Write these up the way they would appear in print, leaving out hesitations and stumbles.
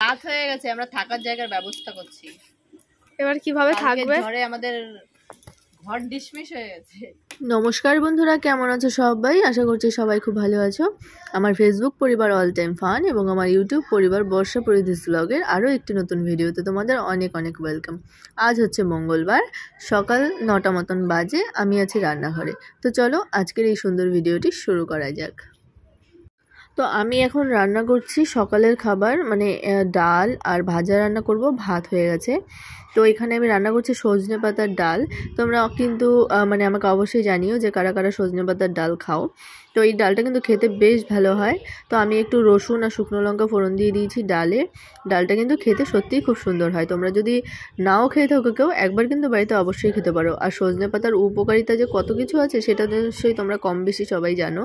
রাত হয়ে গেছে, আমরা থাকার জায়গার ব্যবস্থা করছি। এবার কিভাবে থাকবে? ঝড়ে আমাদের ঘর ডিসমিস হয়ে গেছে। নমস্কার বন্ধুরা, কেমন আছো সবাই? আশা করছি সবাই খুব ভালো আছো। আমার ফেসবুক পরিবার অল টাইম ফান এবং আমার ইউটিউব পরিবার বর্ষা পরিধিস ব্লগের আরও একটি নতুন ভিডিওতে তোমাদের অনেক অনেক ওয়েলকাম। আজ হচ্ছে মঙ্গলবার, সকাল 9টা মতন বাজে। আমি আছি রান্নাঘরে। তো চলো আজকের এই সুন্দর ভিডিওটি শুরু করা যাক। তো আমি এখন রান্না করছি সকালের খাবার, মানে ডাল আর ভাজা রান্না করব। ভাত হয়ে গেছে। তো এখানে আমি রান্না করছি সজনে পাতার ডাল। তোমরা কিন্তু মানে আমাকে অবশ্যই জানিও যে কারা কারা সজনে পাতার ডাল খাও। তো এই ডালটা কিন্তু খেতে বেশ ভালো হয়। তো আমি একটু রসুন আর শুকনো লঙ্কা ফোড়ন দিয়ে দিয়েছি ডালে। ডালটা কিন্তু খেতে সত্যিই খুব সুন্দর হয়। তোমরা যদি নাও খেয়ে থাকো কেউ, একবার কিন্তু বাড়িতে অবশ্যই খেতে পারো। আর সজনে পাতার উপকারিতা যে কত কিছু আছে সেটা নিশ্চয়ই তোমরা কম বেশি সবাই জানো।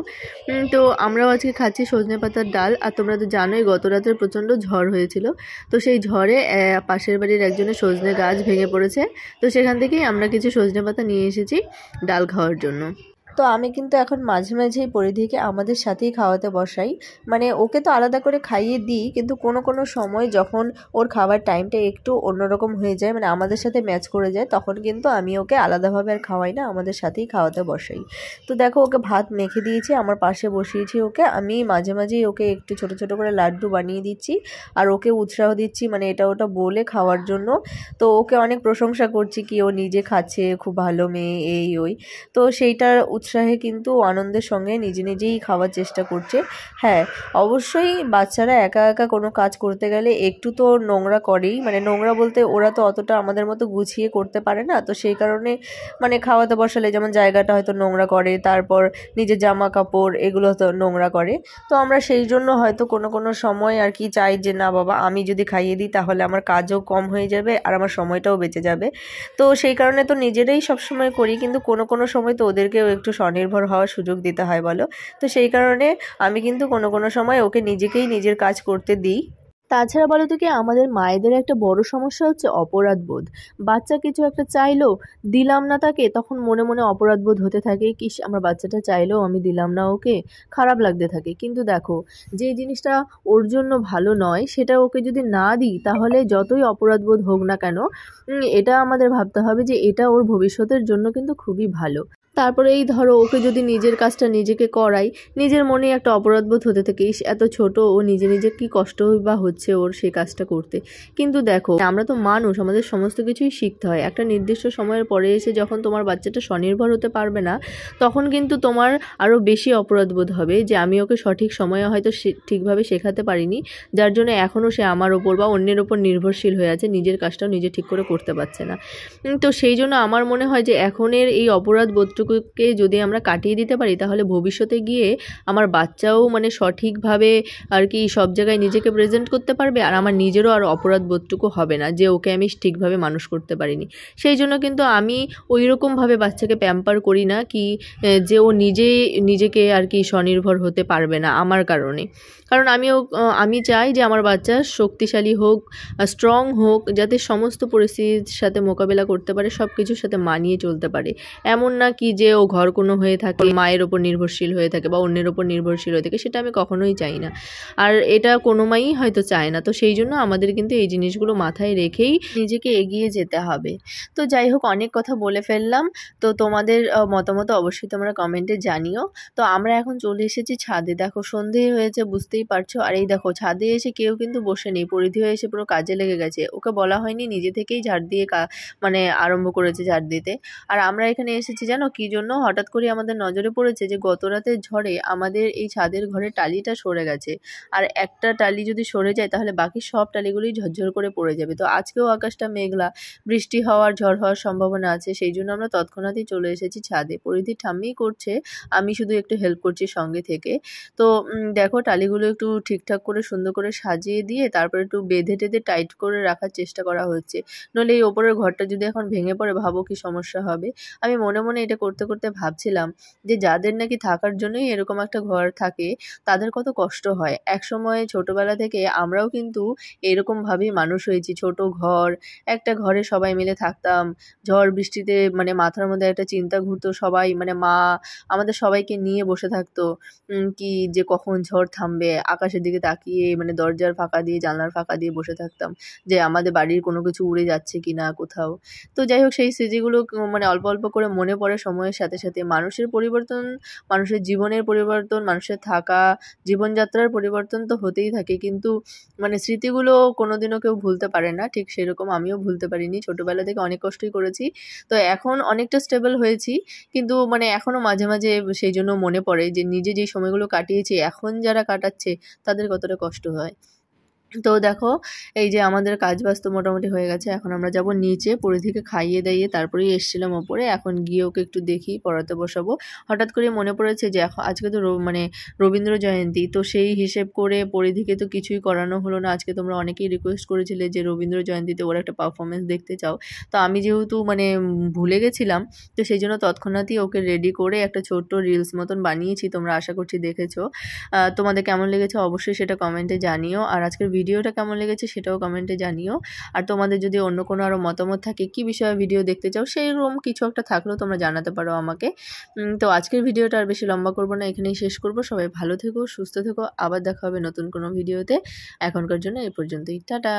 তো আমরাও আজকে খাচ্ছি সজনে পাতার ডাল। আর তোমরা তো জানোই গত রাতে প্রচণ্ড ঝড় হয়েছিল। তো সেই ঝড়ে পাশের বাড়ির একজনের সজনে গাছ ভেঙে পড়েছে। তো সেখান থেকেই আমরা কিছু সজনে পাতা নিয়ে এসেছি ডাল খাওয়ার জন্য। তো আমি কিন্তু এখন মাঝে মাঝেই পরিধিকে আমাদের সাথেই খাওয়াতে বসাই। মানে ওকে তো আলাদা করে খাইয়ে দিই, কিন্তু কোনো সময় যখন ওর খাবার টাইমটা একটু অন্যরকম হয়ে যায়, মানে আমাদের সাথে ম্যাচ করে যায়, তখন কিন্তু আমি ওকে আলাদাভাবে আর খাওয়াই না, আমাদের সাথেই খাওয়াতে বসাই। তো দেখো ওকে ভাত মেখে দিয়েছি, আমার পাশে বসিয়েছি ওকে। আমি মাঝে মাঝেই ওকে একটু ছোট ছোট করে লাড্ডু বানিয়ে দিচ্ছি আর ওকে উৎসাহ দিচ্ছি, মানে এটা ওটা বলে খাওয়ার জন্য। তো ওকে অনেক প্রশংসা করছি কি ও নিজে খাচ্ছে, খুব ভালো মেয়ে, এই ওই। তো সেইটার উৎসাহে কিন্তু আনন্দের সঙ্গে নিজে নিজেই খাওয়ার চেষ্টা করছে। হ্যাঁ, অবশ্যই বাচ্চারা একা একা কোনো কাজ করতে গেলে একটু তো নোংরা করেই, মানে নোংরা বলতে ওরা তো অতটা আমাদের মতো গুছিয়ে করতে পারে না। তো সেই কারণে মানে খাওয়াতে বসালে যেমন জায়গাটা হয়তো নোংরা করে, তারপর নিজের জামা কাপড় এগুলো তো নোংরা করে। তো আমরা সেই জন্য হয়তো কোনো সময় আর কি চাই যে না বাবা, আমি যদি খাইয়ে দিই তাহলে আমার কাজও কম হয়ে যাবে আর আমার সময়টাও বেঁচে যাবে। তো সেই কারণে তো নিজেরাই সবসময় করি, কিন্তু কোনো সময় তো ওদেরকেও একটু স্বনির্ভর হওয়ার সুযোগ দিতে হয় বলো। তো সেই কারণে আমি কিন্তু কোনো সময় ওকে নিজেকেই নিজের কাজ করতে দিই। তাছাড়া বলো তো কি, আমাদের মায়েদের একটা বড় সমস্যা হচ্ছে অপরাধ বোধ। বাচ্চা কিছু একটা চাইলো, দিলাম না তাকে, তখন মনে মনে অপরাধ বোধ হতে থাকে, কি আমার বাচ্চাটা চাইলো আমি দিলাম না ওকে, খারাপ লাগতে থাকে। কিন্তু দেখো, যে জিনিসটা ওর জন্য ভালো নয় সেটা ওকে যদি না দিই, তাহলে যতই অপরাধ বোধ হোক না কেন, এটা আমাদের ভাবতে হবে যে এটা ওর ভবিষ্যতের জন্য কিন্তু খুবই ভালো। তারপরে এই ধরো ওকে যদি নিজের কাজটা নিজেকে করাই, নিজের মনে একটা অপরাধবোধ হতে থাকে, এত ছোট, ও নিজে নিজে কি কষ্ট বা হচ্ছে ওর সেই কাজটা করতে। কিন্তু দেখো, আমরা তো মানুষ, আমাদের সমস্ত কিছুই শিখতে হয়। একটা নির্দিষ্ট সময়ের পরে এসে যখন তোমার বাচ্চাটা স্বনির্ভর হতে পারবে না, তখন কিন্তু তোমার আরও বেশি অপরাধবোধ হবে যে আমি ওকে সঠিক সময়ে হয়তো ঠিকভাবে শেখাতে পারিনি, যার জন্য এখনও সে আমার ওপর বা অন্যের ওপর নির্ভরশীল হয়ে আছে, নিজের কাজটাও নিজে ঠিক করে করতে পারছে না। তো সেই জন্য আমার মনে হয় যে এখনের এই অপরাধ বোধটুকুকে যদি আমরা কাটিয়ে দিতে পারি, তাহলে ভবিষ্যতে গিয়ে আমার বাচ্চাও মানে সঠিকভাবে আর কি সব জায়গায় নিজেকে প্রেজেন্ট করতে পারবে, আর আমার নিজেরও আর অপরাধ বোধটুকু হবে না যে ওকে আমি ঠিকভাবে মানুষ করতে পারিনি। সেই জন্য কিন্তু আমি ওই রকমভাবে বাচ্চাকে প্যাম্পার করি না কি যে ও নিজেকে আর কি স্বনির্ভর হতে পারবে না আমার কারণে। কারণ আমি চাই যে আমার বাচ্চা শক্তিশালী হোক, স্ট্রং হোক, যাতে সমস্ত পরিস্থিতির সাথে মোকাবেলা করতে পারে, সব কিছুর সাথে মানিয়ে চলতে পারে। এমন না কি যে ও ঘর কোনো হয়ে থাকে, মায়ের ওপর নির্ভরশীল হয়ে থাকে বা অন্যের ওপর নির্ভরশীল হয়ে থাকে, সেটা আমি কখনোই চাই না। আর এটা কোনো মাই হয়তো চায় না। তো সেই জন্য আমাদের কিন্তু এই জিনিসগুলো মাথায় রেখেই নিজেকে এগিয়ে যেতে হবে। তো যাই হোক, অনেক কথা বলে ফেললাম। তো তোমাদের মতামত অবশ্যই তোমরা কমেন্টে জানিও। তো আমরা এখন চলে এসেছি ছাদে। দেখো সন্ধে হয়েছে, বুঝতেই পারছো। আর এই দেখো, ছাদে এসে কেউ কিন্তু বসে নেই, পরিধি হয়ে এসে পুরো কাজে লেগে গেছে। ওকে বলা হয়নি, নিজে থেকেই ঝাড় দিয়ে মানে আরম্ভ করেছে ঝাড় দিতে। আর আমরা এখানে এসেছি জানো কি জন্য? হঠাৎ করে আমাদের নজরে পড়েছে যে গত রাতের ঝড়ে আমাদের এই ছাদের ঘরের টালিটা সরে গেছে। আর একটা টালি যদি সরে যায় তাহলে বাকি সব টালিগুলোই ঝরঝর করে পড়ে যাবে। তো আজকেও আকাশটা মেঘলা, বৃষ্টি হওয়ার, ঝড় হওয়ার সম্ভাবনা আছে। সেই জন্য আমরা তৎক্ষণাৎই চলে এসেছি ছাদে। পরিধি ঠাম্মিই করছে, আমি শুধু একটু হেল্প করছি সঙ্গে থেকে। তো দেখো, টালিগুলো একটু ঠিকঠাক করে সুন্দর করে সাজিয়ে দিয়ে তারপরে একটু বেঁধে টেঁধে টাইট করে রাখার চেষ্টা করা হচ্ছে। নইলে এই ওপরের ঘরটা যদি এখন ভেঙে পড়ে, ভাবো কি সমস্যা হবে। আমি মনে মনে এটা করতে করতে ভাবছিলাম যে যাদের নাকি থাকার জন্যই এরকম একটা ঘর থাকে, তাদের কত কষ্ট হয়। একসময় ছোটবেলা থেকে আমরাও কিন্তু এরকমভাবেই মানুষ হয়েছি। ছোট ঘর, একটা ঘরে সবাই মিলে থাকতাম। ঝড় বৃষ্টিতে মানে মাথার মধ্যে একটা চিন্তা ঘুরতো, সবাই মানে মা আমাদের সবাইকে নিয়ে বসে থাকতো কি যে কখন ঝড় থামবে, আকাশের দিকে তাকিয়ে মানে দরজার ফাঁকা দিয়ে জানলার ফাঁকা দিয়ে বসে থাকতাম যে আমাদের বাড়ির কোনো কিছু উড়ে যাচ্ছে কি না কোথাও। তো যাই হোক সেই স্মৃতিগুলো মানে অল্প অল্প করে মনে পড়ে সময়ের সাথে সাথে। মানুষের পরিবর্তন, মানুষের জীবনের পরিবর্তন, মানুষের থাকা জীবনযাত্রার পরিবর্তন তো হতেই থাকে, কিন্তু মানে স্মৃতিগুলো কোনোদিনও কেউ ভুলতে পারে না। ঠিক সেরকম আমিও ভুলতে পারিনি, ছোটোবেলা থেকে অনেক কষ্টই করেছি। তো এখন অনেকটা স্টেবল হয়েছি, কিন্তু মানে এখনও মাঝে মাঝে সেই জন্য মনে পড়ে যে নিজে যেই সময়গুলো কাটিয়েছি এখন যারা কাটাচ্ছে তাদের কতটা কষ্ট হয়। তো দেখো এই যে আমাদের কাজ বাজ তো মোটামুটি হয়ে গেছে, এখন আমরা যাব নিচে, পরিধিকে খাইয়ে দাইয়ে তারপরেই এসেছিলাম ওপরে। এখন গিয়ে ওকে একটু দেখি, পড়াতে বসাবো। হঠাৎ করে মনে পড়েছে যে আজকে তো মানে রবীন্দ্র জয়ন্তী, তো সেই হিসেব করে পরিধিকে তো কিছুই করানো হলো না। আজকে তোমরা অনেকেই রিকোয়েস্ট করেছিলে যে রবীন্দ্র জয়ন্তীতে ওর একটা পারফরমেন্স দেখতে চাও। তো আমি যেহেতু মানে ভুলে গেছিলাম, তো সেই জন্য তৎক্ষণাৎই ওকে রেডি করে একটা ছোট্ট রিলস মতন বানিয়েছি, তোমরা আশা করছি দেখেছো। তোমাদের কেমন লেগেছে অবশ্যই সেটা কমেন্টে জানিও, আর আজকের ভিডিওটা কেমন লেগেছে সেটাও কমেন্টে জানিও। আর তোমাদের যদি অন্য কোনো আরও মতামত থাকে কী বিষয়ে ভিডিও দেখতে চাও সেইরকম কিছু একটা থাকলেও তোমরা জানাতে পারো আমাকে। তো আজকের ভিডিওটা আর বেশি লম্বা করবো না, এখানেই শেষ করব। সবাই ভালো থেকো, সুস্থ থেকো, আবার দেখা হবে নতুন কোনো ভিডিওতে। এখনকার জন্য এই পর্যন্তই, টাটা।